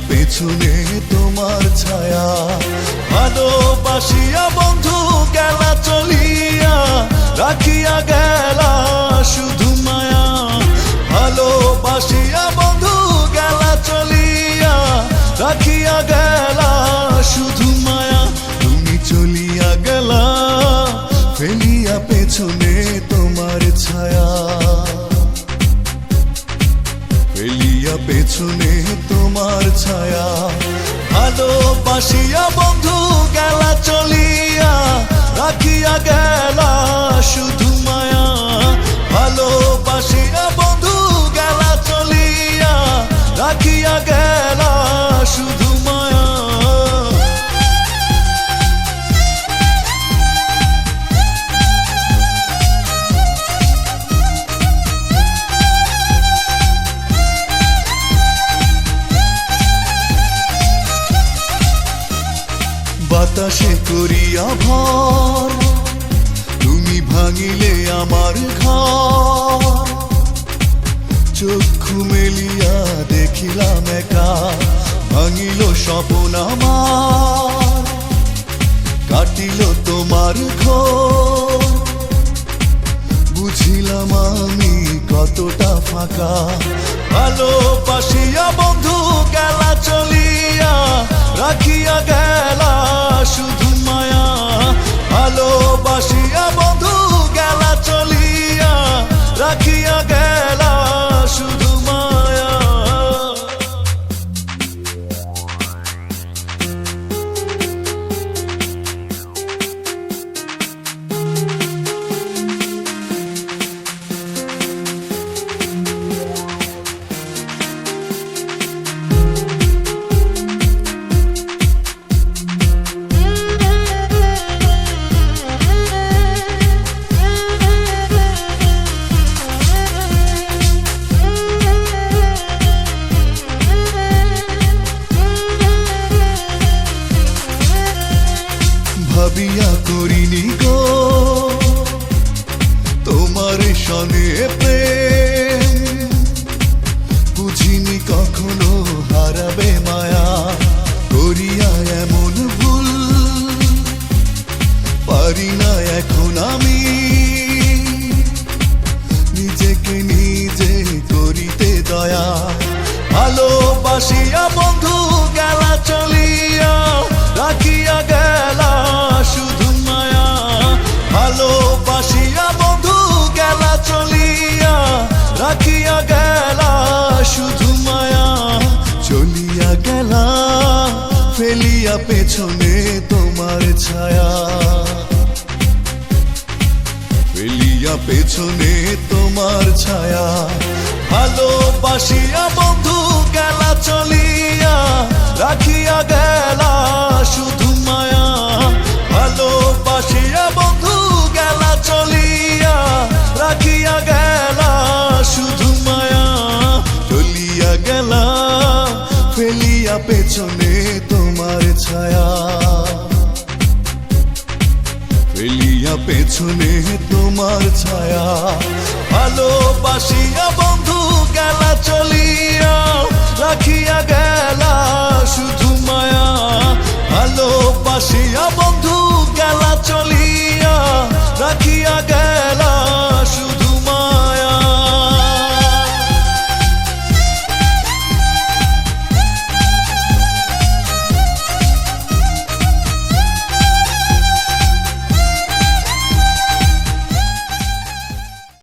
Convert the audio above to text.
পেছনে তোমার ছায়া, ভালোবাসিয়া বন্ধু গেলা চলিয়া, রাখিয়া গেলা শুধু মায়া। ভালোবাসিয়া বন্ধু গেলা চলিয়া, রাখিয়া গেলা শুধু মায়া। তুমি চলিয়া গেলা ফেলিয়া পেছনে তোমার ছায়া, ফেলিয়া পেছনে তোমার ছায়া। ভালোবাসিয়া বন্ধু গেলা চলিয়া, রাখিয়া গেলা শুধু মায়া। ভালোবাসিয়া বন্ধু গেলা চলিয়া, রাখিয়া গেলা শুধু মায়া। বাতাসে করিয়া ভর তুমি ভাঙিলে আমার ঘর, চক্ষু মেলিয়া দেখিলাম একা, ভাঙিল স্বপ্ন আমার, কাটিল তোমার ঘোর। বুঝিলাম আমি কতটা ফাঁকা, ভালোবাসিয়া বন্ধু গেলা চলিয়া, রাখিয়া গেলা শুধু মায়া। ভালোবাসিয়া বন্ধু গেলা চলিয়া, রাখিয়া গেলা শুধু মায়া। ভাবিয়া করিনি গো তোমার সনে প্রেম, বুঝিনি কখনো হারাবে মায়া। করিয়া এমন ভুল পারি না এখন আমি, নিজেকে নিজে করিতে দয়া। ভালোবাসিয়া বন্ধু গেলা চলিয়া, রাখিয়া গেলা শুধু মায়া। ভালোবাসিয়া বন্ধু গেলা চলিয়া, রাখিয়া গেলা শুধু মায়া। চলিয়া গেলা ফেলিয়া পেছনে তোমার ছায়া, ফেলিয়া পেছনে তোমার ছায়া। ভালোবাসিয়া বন্ধু গেলা চলিয়া, রাখিয়া গেলা শুধু মায়া। ভালোবাসিয়া বন্ধু গেলা চলিয়া, রাখিয়া গেলা শুধু মায়া। চলিয়া গেলা ফেলিয়া পেছনে তোমার ছায়া, ফেলিয়া পেছনে তোমার ছায়া। ভালোবাসিয়া বন্ধু